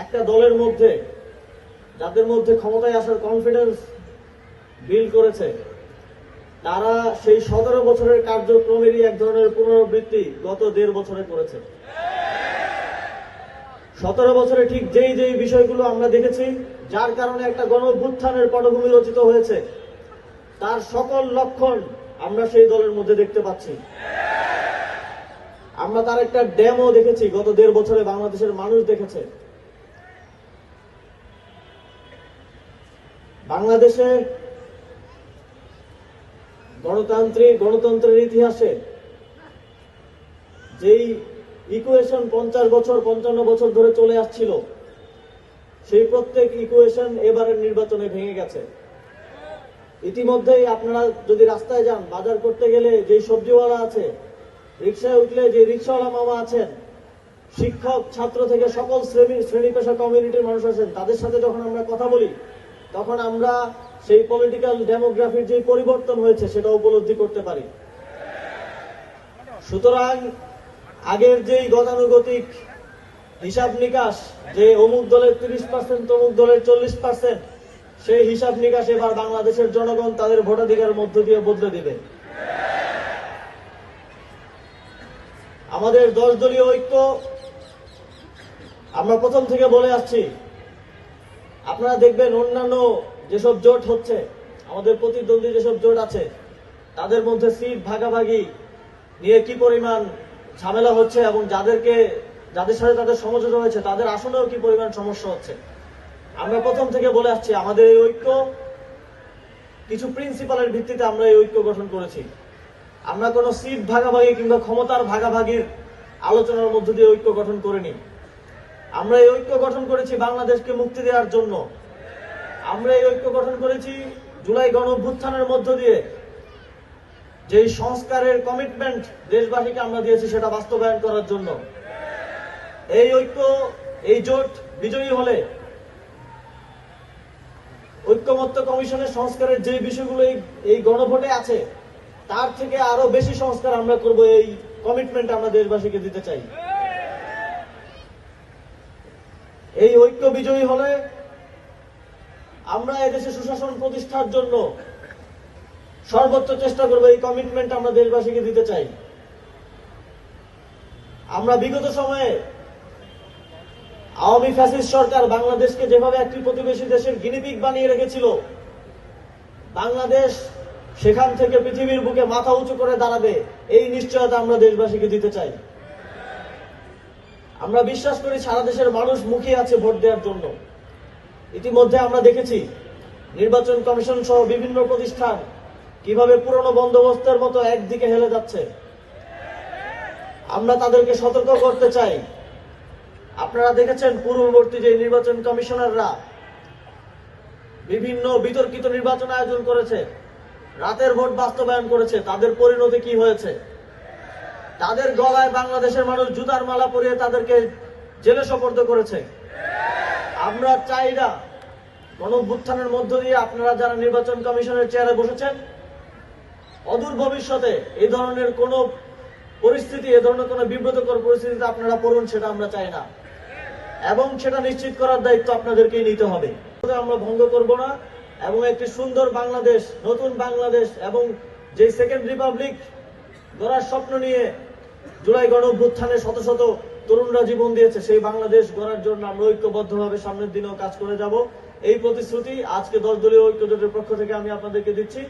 একটা দলের মধ্যে যাদের মধ্যে ক্ষমতায় আসার কনফিডেন্স বিল্ড করেছে, তারা সেই 17 বছরের কার্যক্রমেরই এক ধরনের পুনরাবৃত্তি গত 1.5 বছরে করেছে। 17 বছরে ঠিক যেই বিষয়গুলো আমরা দেখেছি, যার কারণে একটা গণঅভ্যুত্থানের পটভূমি রচিত হয়েছে, তার সকল লক্ষণ আমরা সেই দলের মধ্যে দেখতে পাচ্ছি। আমরা তার একটা ডেমো দেখেছি, গত 1.5 বছরে বাংলাদেশের মানুষ দেখেছে। বাংলাদেশে গণতন্ত্রের ইতিহাসে যেই ইকুয়েশন 50 বছর 55 বছর ধরে চলে আসছিল, সেই প্রত্যেক ইকুয়েশন এবারের নির্বাচনে ভেঙে গেছে। ইতিমধ্যেই আপনারা যদি রাস্তায় যান, বাজার করতে গেলে যেই সবজিওয়ালা আছে, রিক্সায় উঠলে যে রিক্সাওয়ালা মামা আছেন, শিক্ষক ছাত্র থেকে সকল শ্রেণী পেশা কমিউনিটির মানুষ আছেন, তাদের সাথে যখন আমরা কথা বলি, তখন আমরা সেই পলিটিক্যাল ডেমোগ্রাফির যে পরিবর্তন হয়েছে সেটা উপলব্ধি করতে পারি। সুতরাং আগের যেই গতানুগতিক হিসাব নিকাশ, যে অমুক দলের 30%, তমুক দলের 40%, সেই হিসাব নিকাশ এবার বাংলাদেশের জনগণ তাদের ভোটাধিকারের মধ্য দিয়ে বদলে দিবে। আমাদের 10 দলীয় ঐক্য, আমরা প্রথম থেকে বলে আসছি, আপনারা দেখবেন অন্যান্য যেসব জোট হচ্ছে, আমাদের প্রতিদ্বন্দ্বী যেসব জোট আছে, তাদের মধ্যে সিট ভাগাভাগি নিয়ে কি পরিমাণ ঝামেলা হচ্ছে এবং যাদের সাথে তাদের সমঝোতা হয়েছে তাদের আসলেও কি পরিমাণ সমস্যা হচ্ছে। আমরা প্রথম থেকে বলে আসছি, আমাদের এই ঐক্য কিছু প্রিন্সিপালের ভিত্তিতে আমরা এই ঐক্য গঠন করেছি। আমরা কোনো সিট ভাগাভাগি কিংবা ক্ষমতার ভাগাভাগির আলোচনার মধ্য দিয়ে ঐক্য গঠন করিনি। আমরা এই ঐক্য গঠন করেছি বাংলাদেশকে মুক্তি দেওয়ার জন্য। আমরা এই ঐক্য গঠন করেছি জুলাই গণঅভ্যুত্থানের মধ্য দিয়ে যেই সংস্কারের কমিটমেন্ট দেশবাসীকে আমরা দিয়েছি সেটা বাস্তবায়ন করার জন্য। এই ঐক্য, এই জোট বিজয়ী হলে ঐক্যমত্য কমিশনের সংস্কারের যে বিষয়গুলো এই গণভোটে আছে, তার থেকে আরো বেশি সংস্কার আমরা করব। এই কমিটমেন্ট আমরা দেশবাসীকে দিতে চাই। এই ঐক্য বিজয়ী হলে আমরা এদেশে সুশাসন প্রতিষ্ঠার জন্য সর্বোচ্চ চেষ্টা করব। এই কমিটমেন্ট আমরা দেশবাসীকে দিতে চাই। আমরা বিগত সময়ে আওয়ামী ফ্যাসিস্ট সরকার বাংলাদেশকে যেভাবে একটি প্রতিবেশী দেশের গিনিপিগ বানিয়ে রেখেছিল, বাংলাদেশ সেখান থেকে পৃথিবীর বুকে মাথা উঁচু করে দাঁড়াবে, এই নিশ্চয়তা আমরা দেশবাসীকে দিতে চাই। আমরা বিশ্বাস করি সারা দেশের মানুষ মুখিয়ে আছে ভোট দেওয়ার জন্য। ইতিমধ্যে আমরা দেখেছি নির্বাচন কমিশন সহ বিভিন্ন প্রতিষ্ঠান কিভাবে পুরনো বন্দোবস্তের মতো একদিকে হেলে যাচ্ছে। আমরা তাদেরকে সতর্ক করতে চাই। আপনারা দেখেছেন পূর্ববর্তী যে নির্বাচন কমিশনাররা বিভিন্ন বিতর্কিত নির্বাচন আয়োজন করেছে, রাতের ভোট বাস্তবায়ন করেছে, তাদের পরিণতি কি হয়েছে। তাদের গলায় বাংলাদেশের মানুষ জুতার মালা পরিয়ে তাদেরকে জেলে সোপর্দ করেছে। আমরা চাই না গণঅভ্যুত্থানের মধ্য দিয়ে আপনারা যারা নির্বাচন কমিশনের চেয়ারে বসেছেন, অদূর ভবিষ্যতে এই ধরনের কোন পরিস্থিতি, এ ধরনের কোন বিব্রতকর পরিস্থিতিতে আপনারা পড়ুন, সেটা আমরা চাই না। এবং সেটা নিশ্চিত করার দায়িত্ব আপনাদেরকেই নিতে হবে। আমরা ভঙ্গ করব না এবং একটি সুন্দর বাংলাদেশ, নতুন বাংলাদেশ এবং যে সেকেন্ড রিপাবলিক গড়ার স্বপ্ন নিয়ে জুলাই গণঅভ্যুত্থানে শত শত তরুণরা জীবন দিয়েছে, সেই বাংলাদেশ গড়ার জন্য আমরা ঐক্যবদ্ধভাবে সামনের দিনেও কাজ করে যাব। এই প্রতিশ্রুতি আজকে 10 দলীয় ঐক্য জোটের পক্ষ থেকে আমি আপনাদেরকে দিচ্ছি।